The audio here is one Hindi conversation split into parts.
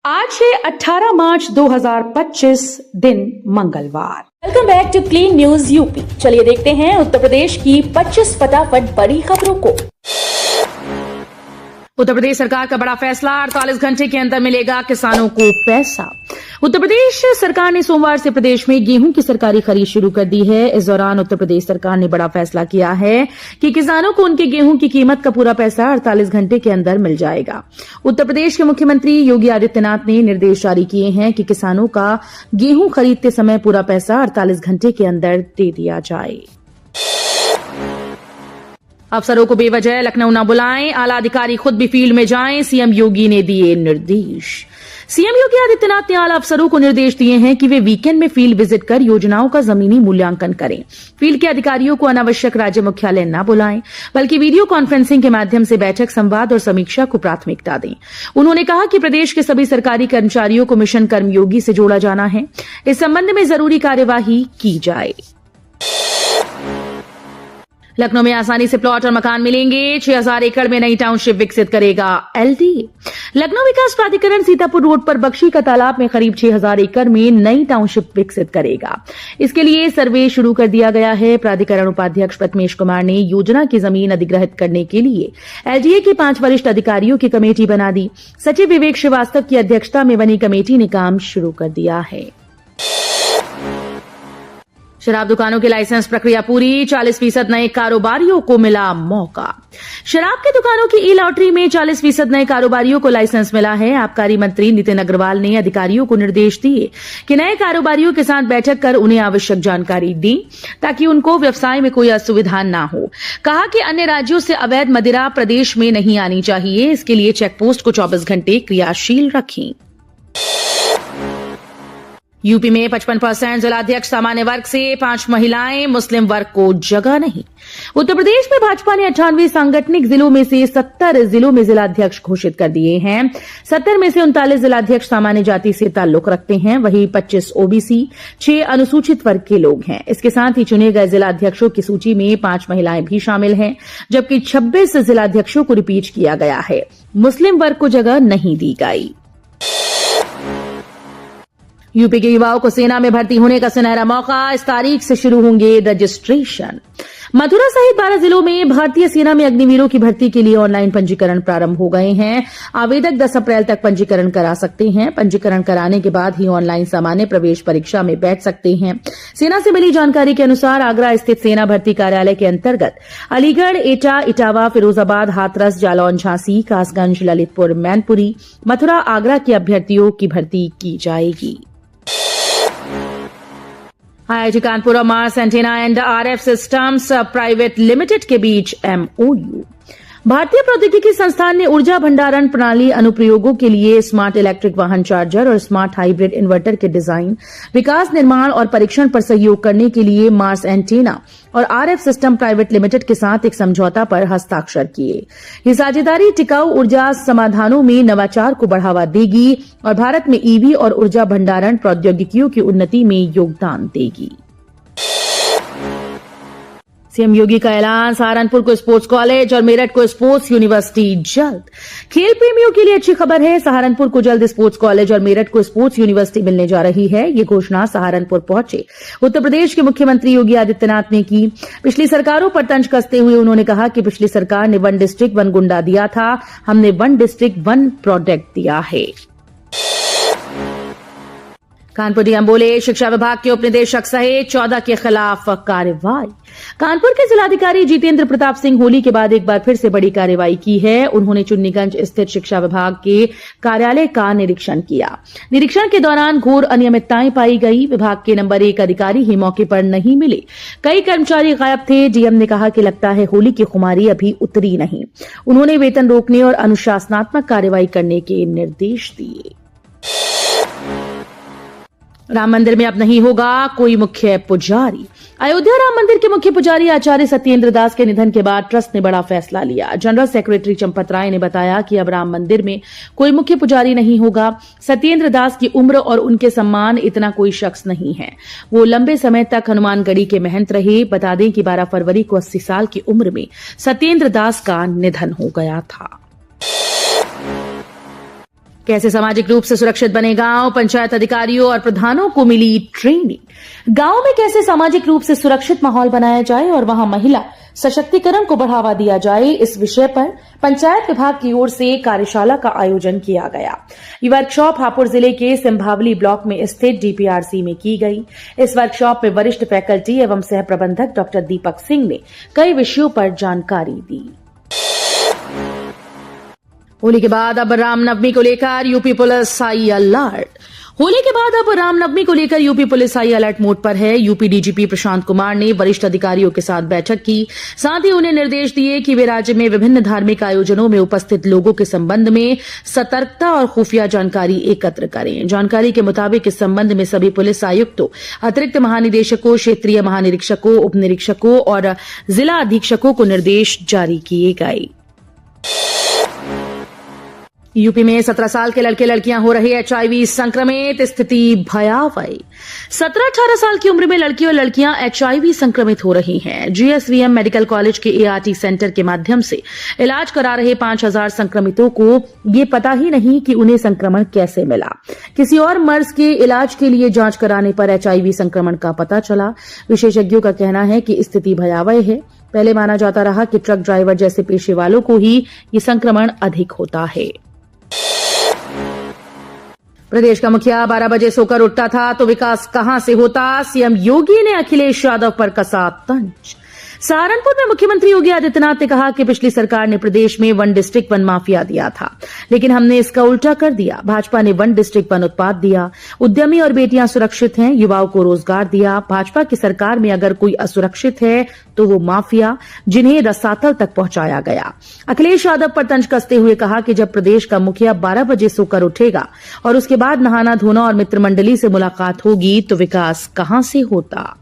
आज है 18 मार्च 2025 दिन मंगलवार। Welcome back to clean news UP. चलिए देखते हैं उत्तर प्रदेश की 25 फटाफट बड़ी खबरों को। उत्तर प्रदेश सरकार का बड़ा फैसला, 48 घंटे के अंदर मिलेगा किसानों को पैसा। उत्तर प्रदेश सरकार ने सोमवार से प्रदेश में गेहूं की सरकारी खरीद शुरू कर दी है। इस दौरान उत्तर प्रदेश सरकार ने बड़ा फैसला किया है कि किसानों को उनके गेहूं की कीमत का पूरा पैसा 48 घंटे के अंदर मिल जाएगा। उत्तर प्रदेश के मुख्यमंत्री योगी आदित्यनाथ ने निर्देश जारी किए हैं कि किसानों का गेहूं खरीदते समय पूरा पैसा 48 घंटे के अंदर दे दिया जाए। अफसरों को बेवजह लखनऊ न बुलाएं, आला अधिकारी खुद भी फील्ड में जाएं, सीएम योगी ने दिए निर्देश। सीएम योगी आदित्यनाथ ने आला अफसरों को निर्देश दिए हैं कि वे वीकेंड में फील्ड विजिट कर योजनाओं का जमीनी मूल्यांकन करें। फील्ड के अधिकारियों को अनावश्यक राज्य मुख्यालय न बुलाएं, बल्कि वीडियो कॉन्फ्रेंसिंग के माध्यम से बैठक, संवाद और समीक्षा को प्राथमिकता दें। उन्होंने कहा कि प्रदेश के सभी सरकारी कर्मचारियों को मिशन कर्मयोगी से जोड़ा जाना है। इस संबंध में जरूरी कार्यवाही की जाए। लखनऊ में आसानी से प्लॉट और मकान मिलेंगे, 6000 एकड़ में नई टाउनशिप विकसित करेगा एलडीए। लखनऊ विकास प्राधिकरण सीतापुर रोड पर बख्शी का तालाब में करीब 6000 एकड़ में नई टाउनशिप विकसित करेगा। इसके लिए सर्वे शुरू कर दिया गया है। प्राधिकरण उपाध्यक्ष प्रथमेश कुमार ने योजना की जमीन अधिग्रहित करने के लिए एलडीए के 5 वरिष्ठ अधिकारियों की कमेटी बना दी। सचिव विवेक श्रीवास्तव की अध्यक्षता में बनी कमेटी ने काम शुरू कर दिया है। शराब दुकानों की लाइसेंस प्रक्रिया पूरी, 40% नए कारोबारियों को मिला मौका। शराब की दुकानों की ई लॉटरी में 40% नए कारोबारियों को लाइसेंस मिला है। आबकारी मंत्री नितिन अग्रवाल ने अधिकारियों को निर्देश दिए कि नए कारोबारियों के साथ बैठक कर उन्हें आवश्यक जानकारी दें, ताकि उनको व्यवसाय में कोई असुविधा न हो। कहा कि अन्य राज्यों से अवैध मदिरा प्रदेश में नहीं आनी चाहिए, इसके लिए चेकपोस्ट को 24 घंटे क्रियाशील रखें। यूपी में 55% जिलाध्यक्ष सामान्य वर्ग से, 5 महिलाएं, मुस्लिम वर्ग को जगह नहीं। उत्तर प्रदेश में भाजपा ने 98 सांगठनिक जिलों में से 70 जिलों में जिलाध्यक्ष घोषित कर दिए हैं। 70 में से 39 जिलाध्यक्ष सामान्य जाति से ताल्लुक रखते हैं, वहीं 25 ओबीसी, 6 अनुसूचित वर्ग के लोग हैं। इसके साथ ही चुने गए जिलाध्यक्षों की सूची में 5 महिलाएं भी शामिल हैं, जबकि 26 जिलाध्यक्षों को रिपीट किया गया है। मुस्लिम वर्ग को जगह नहीं दी गई। यूपी के युवाओं को सेना में भर्ती होने का सुनहरा मौका, इस तारीख से शुरू होंगे रजिस्ट्रेशन। मथुरा सहित 12 जिलों में भारतीय सेना में अग्निवीरों की भर्ती के लिए ऑनलाइन पंजीकरण प्रारंभ हो गए हैं। आवेदक 10 अप्रैल तक पंजीकरण करा सकते हैं। पंजीकरण कराने के बाद ही ऑनलाइन सामान्य प्रवेश परीक्षा में बैठ सकते हैं। सेना से मिली जानकारी के अनुसार आगरा स्थित सेना भर्ती कार्यालय के अंतर्गत अलीगढ़, एटा, इटावा, फिरोजाबाद, हाथरस, जालौन, झांसी, कासगंज, ललितपुर, मैनपुरी, मथुरा, आगरा के अभ्यर्थियों की भर्ती की जाएगी। आईआईटी कानपुर और Mars antenna and RF systems private limited के बीच एमओयू। भारतीय प्रौद्योगिकी संस्थान ने ऊर्जा भंडारण प्रणाली अनुप्रयोगों के लिए स्मार्ट इलेक्ट्रिक वाहन चार्जर और स्मार्ट हाइब्रिड इन्वर्टर के डिजाइन, विकास, निर्माण और परीक्षण पर सहयोग करने के लिए मार्स एंटेना और आरएफ सिस्टम प्राइवेट लिमिटेड के साथ एक समझौता पर हस्ताक्षर किए। ये साझेदारी टिकाऊ ऊर्जा समाधानों में नवाचार को बढ़ावा देगी और भारत में ईवी और ऊर्जा भंडारण प्रौद्योगिकियों की उन्नति में योगदान देगी। सीएम योगी का ऐलान, सहारनपुर को स्पोर्ट्स कॉलेज और मेरठ को स्पोर्ट्स यूनिवर्सिटी जल्द। खेल प्रेमियों के लिए अच्छी खबर है, सहारनपुर को जल्द स्पोर्ट्स कॉलेज और मेरठ को स्पोर्ट्स यूनिवर्सिटी मिलने जा रही है। ये घोषणा सहारनपुर पहुंचे उत्तर प्रदेश के मुख्यमंत्री योगी आदित्यनाथ ने की। पिछली सरकारों पर तंज कसते हुए उन्होंने कहा कि पिछली सरकार ने 1 डिस्ट्रिक्ट 1 गुंडा दिया था, हमने 1 डिस्ट्रिक्ट 1 प्रोडक्ट दिया है। कानपुर डीएम बोले, शिक्षा विभाग के उपनिदेशक सहित 14 के खिलाफ कार्रवाई। कानपुर के जिलाधिकारी जितेंद्र प्रताप सिंह होली के बाद एक बार फिर से बड़ी कार्रवाई की है। उन्होंने चुन्नीगंज स्थित शिक्षा विभाग के कार्यालय का निरीक्षण किया। निरीक्षण के दौरान घोर अनियमितताएं पाई गई। विभाग के नंबर 1 अधिकारी ही मौके पर नहीं मिले, कई कर्मचारी गायब थे। डीएम ने कहा कि लगता है होली की खुमारी अभी उतरी नहीं। उन्होंने वेतन रोकने और अनुशासनात्मक कार्रवाई करने के निर्देश दिए। राम मंदिर में अब नहीं होगा कोई मुख्य पुजारी। अयोध्या राम मंदिर के मुख्य पुजारी आचार्य सत्येंद्र दास के निधन के बाद ट्रस्ट ने बड़ा फैसला लिया। जनरल सेक्रेटरी चंपत राय ने बताया कि अब राम मंदिर में कोई मुख्य पुजारी नहीं होगा। सत्येंद्र दास की उम्र और उनके सम्मान इतना कोई शख्स नहीं है। वो लंबे समय तक हनुमानगढ़ी के महंत रहे। बता दें कि 12 फरवरी को 80 साल की उम्र में सत्येंद्र दास का निधन हो गया था। कैसे सामाजिक रूप से सुरक्षित बने गांव, पंचायत अधिकारियों और प्रधानों को मिली ट्रेनिंग। गांव में कैसे सामाजिक रूप से सुरक्षित माहौल बनाया जाए और वहां महिला सशक्तिकरण को बढ़ावा दिया जाए, इस विषय पर पंचायत विभाग की ओर से कार्यशाला का आयोजन किया गया। ये वर्कशॉप हापुड़ जिले के सिंभावली ब्लॉक में स्थित डीपीआरसी में की गई। इस वर्कशॉप में वरिष्ठ फैकल्टी एवं सह प्रबंधक डॉक्टर दीपक सिंह ने कई विषयों पर जानकारी दी। होली के बाद अब रामनवमी को लेकर UP police high alert. Holi के बाद अब रामनवमी को लेकर UP police high alert mode पर है। यूपी डीजीपी प्रशांत कुमार ने वरिष्ठ अधिकारियों के साथ बैठक की। साथ ही उन्हें निर्देश दिए कि वे राज्य में विभिन्न धार्मिक आयोजनों में उपस्थित लोगों के संबंध में सतर्कता और खुफिया जानकारी एकत्र करें। जानकारी के मुताबिक इस संबंध में सभी पुलिस आयुक्तों, अतिरिक्त महानिदेशकों, क्षेत्रीय महानिरीक्षकों, उप निरीक्षकों और जिला अधीक्षकों को निर्देश जारी किए गए। यूपी में 17 साल के लड़के लड़कियां हो रहे एचआईवी संक्रमित, स्थिति भयावह। 17-18 साल की उम्र में लड़की और लड़कियां एचआईवी संक्रमित हो रही हैं। जीएसवीएम मेडिकल कॉलेज के एआरटी सेंटर के माध्यम से इलाज करा रहे 5000 संक्रमितों को ये पता ही नहीं कि उन्हें संक्रमण कैसे मिला। किसी और मर्ज के इलाज के लिए जांच कराने पर एचआईवी संक्रमण का पता चला। विशेषज्ञों का कहना है कि स्थिति भयावह है। पहले माना जाता रहा कि ट्रक ड्राइवर जैसे पेशे वालों को ही ये संक्रमण अधिक होता है। प्रदेश का मुखिया 12 बजे सोकर उठता था तो विकास कहां से होता, सीएम योगी ने अखिलेश यादव पर कसा तंज। सहारनपुर में मुख्यमंत्री योगी आदित्यनाथ ने कहा कि पिछली सरकार ने प्रदेश में 1 डिस्ट्रिक्ट 1 माफिया दिया था, लेकिन हमने इसका उल्टा कर दिया। भाजपा ने 1 डिस्ट्रिक्ट 1 उत्पाद दिया। उद्यमी और बेटियां सुरक्षित हैं, युवाओं को रोजगार दिया। भाजपा की सरकार में अगर कोई असुरक्षित है तो वो माफिया, जिन्हें रसातल तक पहुंचाया गया। अखिलेश यादव पर तंज कसते हुए कहा कि जब प्रदेश का मुखिया 12 बजे सोकर उठेगा और उसके बाद नहाना धोना और मित्र मंडली से मुलाकात होगी तो विकास कहां से होता।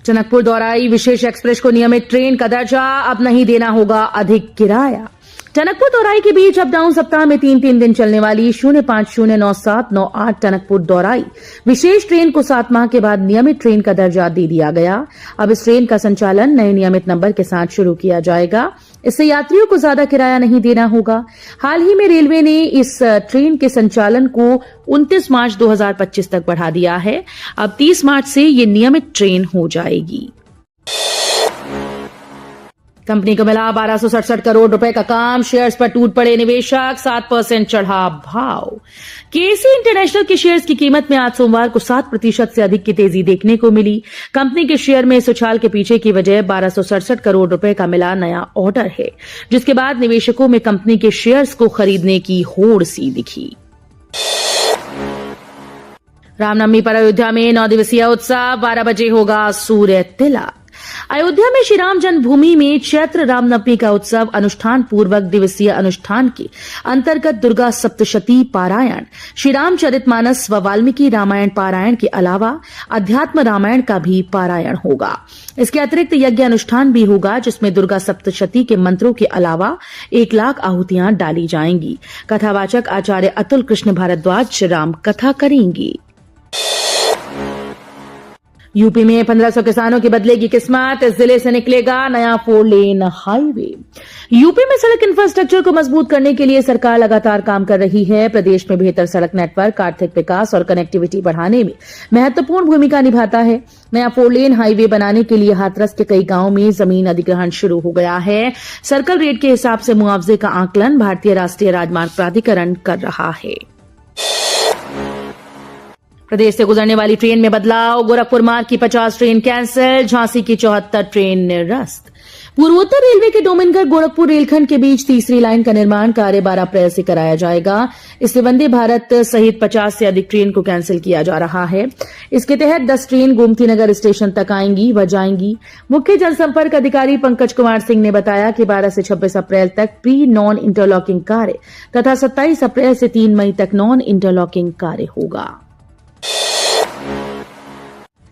टनकपुर दौराई विशेष एक्सप्रेस को नियमित ट्रेन का दर्जा, अब नहीं देना होगा अधिक किराया। टनकपुर दौराई के बीच अप डाउन सप्ताह में 3 दिन चलने वाली 05097998 टनकपुर दौराई विशेष ट्रेन को 7 माह के बाद नियमित ट्रेन का दर्जा दे दिया गया। अब इस ट्रेन का संचालन नए नियमित नंबर के साथ शुरू किया जाएगा। इससे यात्रियों को ज्यादा किराया नहीं देना होगा। हाल ही में रेलवे ने इस ट्रेन के संचालन को 29 मार्च 2025 तक बढ़ा दिया है। अब 30 मार्च से ये नियमित ट्रेन हो जाएगी। कंपनी को मिला 1267 करोड़ रुपए का काम, शेयर्स पर टूट पड़े निवेशक, 7% चढ़ा भाव। केसी इंटरनेशनल के शेयर्स की कीमत में आज सोमवार को 7% से अधिक की तेजी देखने को मिली। कंपनी के शेयर में इस उछाल के पीछे की वजह 1267 करोड़ रुपए का मिला नया ऑर्डर है, जिसके बाद निवेशकों में कंपनी के शेयर्स को खरीदने की होड़ सी दिखी। रामनवमी पर अयोध्या में 9 दिवसीय उत्सव, 12 बजे होगा सूर्य तिलक। अयोध्या में श्री राम जन्मभूमि में चैत्र रामनवमी का उत्सव अनुष्ठान पूर्वक दिवसीय अनुष्ठान के अंतर्गत दुर्गा सप्तशती पारायण, श्री रामचरितमानस व वाल्मीकि रामायण पारायण के अलावा अध्यात्म रामायण का भी पारायण होगा। इसके अतिरिक्त यज्ञ अनुष्ठान भी होगा, जिसमें दुर्गा सप्तशती के मंत्रों के अलावा 1 लाख आहुतियां डाली जाएंगी। कथावाचक आचार्य अतुल कृष्ण भारद्वाज राम कथा करेंगी। यूपी में 1500 किसानों की बदलेगी किस्मत, इस जिले से निकलेगा नया 4 लेन हाईवे। यूपी में सड़क इंफ्रास्ट्रक्चर को मजबूत करने के लिए सरकार लगातार काम कर रही है। प्रदेश में बेहतर सड़क नेटवर्क आर्थिक विकास और कनेक्टिविटी बढ़ाने में महत्वपूर्ण भूमिका निभाता है। नया 4 लेन हाईवे बनाने के लिए हाथरस के कई गांवों में जमीन अधिग्रहण शुरू हो गया है। सर्कल रेट के हिसाब से मुआवजे का आकलन भारतीय राष्ट्रीय राजमार्ग प्राधिकरण कर रहा है। प्रदेश से गुजरने वाली ट्रेन में बदलाव, गोरखपुर मार्ग की 50 ट्रेन कैंसिल, झांसी की 74 ट्रेन निरस्त। पूर्वोत्तर रेलवे के डोमनगढ़ गोरखपुर रेलखंड के बीच तीसरी लाइन का निर्माण कार्य 12 अप्रैल से कराया जाएगा। इससे वंदे भारत सहित 50 से अधिक ट्रेन को कैंसिल किया जा रहा है। इसके तहत 10 ट्रेन गोमती नगर स्टेशन तक आएंगी व जाएंगी। मुख्य जनसंपर्क अधिकारी पंकज कुमार सिंह ने बताया कि 12 से 26 अप्रैल तक प्री नॉन इंटरलॉकिंग कार्य तथा 27 अप्रैल से 3 मई तक नॉन इंटरलॉकिंग कार्य होगा।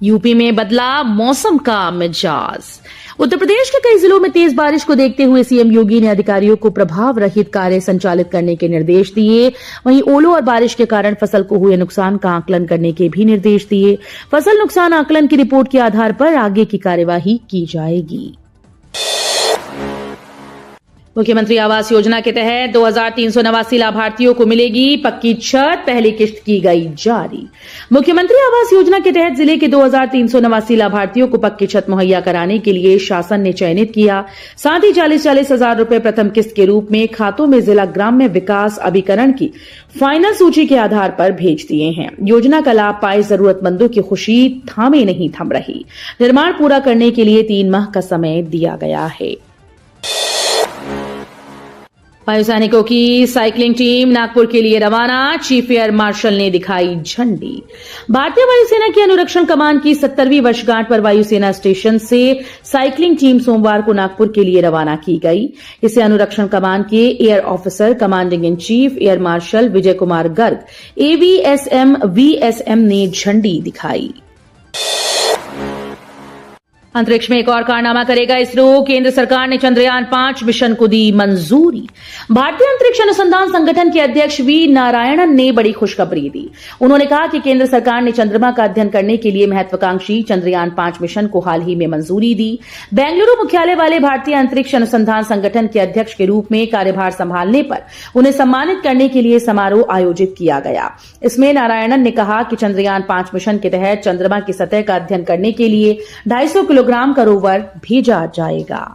यूपी में बदला मौसम का मिजाज। उत्तर प्रदेश के कई जिलों में तेज बारिश को देखते हुए सीएम योगी ने अधिकारियों को प्रभाव रहित कार्य संचालित करने के निर्देश दिए। वहीं ओलों और बारिश के कारण फसल को हुए नुकसान का आकलन करने के भी निर्देश दिए। फसल नुकसान आकलन की रिपोर्ट के आधार पर आगे की कार्यवाही की जाएगी। मुख्यमंत्री आवास योजना के तहत 2389 लाभार्थियों को मिलेगी पक्की छत, पहली किश्त की गई जारी। मुख्यमंत्री आवास योजना के तहत जिले के 2389 लाभार्थियों को पक्की छत मुहैया कराने के लिए शासन ने चयनित किया। साथ ही 40-40 हजार रुपए प्रथम किस्त के रूप में खातों में जिला ग्राम्य विकास अभिकरण की फाइनल सूची के आधार पर भेज दिए हैं। योजना का लाभ पाए जरूरतमंदों की खुशी थामे नहीं थम रही। निर्माण पूरा करने के लिए 3 माह का समय दिया गया है। वायु सैनिकों की साइकिलिंग टीम नागपुर के लिए रवाना, चीफ एयर मार्शल ने दिखाई झंडी। भारतीय वायुसेना की अनुरक्षण कमान की 70वीं वर्षगांठ पर वायुसेना स्टेशन से साइकिलिंग टीम सोमवार को नागपुर के लिए रवाना की गई। इसे अनुरक्षण कमान के air officer commanding in chief air marshal Vijay Kumar Garg AVSM VSM ने झंडी दिखाई। अंतरिक्ष में एक और कारनामा करेगा इसरो। केंद्र सरकार ने चंद्रयान 5 मिशन को दी मंजूरी। भारतीय अंतरिक्ष अनुसंधान संगठन के अध्यक्ष वी नारायणन ने बड़ी खुशखबरी दी। उन्होंने कहा कि केंद्र सरकार ने चंद्रमा का अध्ययन करने के लिए महत्वाकांक्षी चंद्रयान 5 मिशन को हाल ही में मंजूरी दी। बेंगलुरु मुख्यालय वाले भारतीय अंतरिक्ष अनुसंधान संगठन के अध्यक्ष के रूप में कार्यभार संभालने पर उन्हें सम्मानित करने के लिए समारोह आयोजित किया गया। इसमें नारायणन ने कहा कि चंद्रयान 5 मिशन के तहत चंद्रमा की सतह का अध्ययन करने के लिए 250 किलोग्राम का रोवर भेजा जाएगा।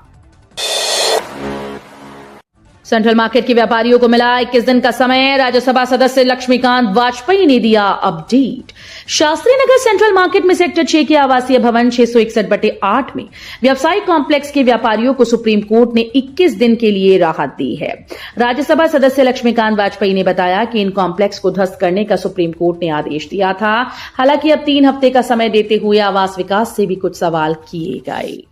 सेंट्रल मार्केट के व्यापारियों को मिला 21 दिन का समय। राज्यसभा सदस्य लक्ष्मीकांत वाजपेयी ने दिया update. Shastri Nagar central market में सेक्टर 6 के आवासीय भवन 661/8 में व्यावसायिक कॉम्प्लेक्स के व्यापारियों को सुप्रीम कोर्ट ने 21 दिन के लिए राहत दी है। राज्यसभा सदस्य लक्ष्मीकांत वाजपेयी ने बताया कि इन कॉम्प्लेक्स को ध्वस्त करने का सुप्रीम कोर्ट ने आदेश दिया था। हालांकि अब 3 हफ्ते का समय देते हुए आवास विकास से भी कुछ सवाल किए गए।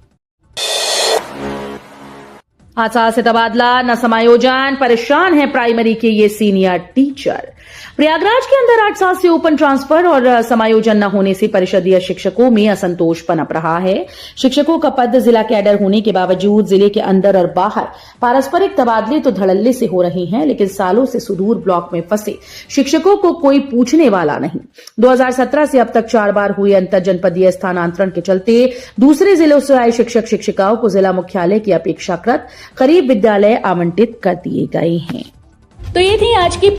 8 साल से तबादला न समायोजन, परेशान है प्राइमरी के ये सीनियर टीचर। प्रयागराज के अंदर 8 साल से ओपन ट्रांसफर और समायोजन न होने से परिषदीय शिक्षकों में असंतोष पनप रहा है। शिक्षकों का पद जिला कैडर होने के बावजूद जिले के अंदर और बाहर पारस्परिक तबादले तो धड़ल्ले से हो रहे हैं, लेकिन सालों से सुदूर ब्लॉक में फंसे शिक्षकों को कोई पूछने वाला नहीं। 2017 से अब तक 4 बार हुए अंतर जनपदीय स्थानांतरण के चलते दूसरे जिलों से आए शिक्षक शिक्षिकाओं को जिला मुख्यालय की अपेक्षाकृत करीब विद्यालय आवंटित कर दिए गए हैं। तो ये थी आज की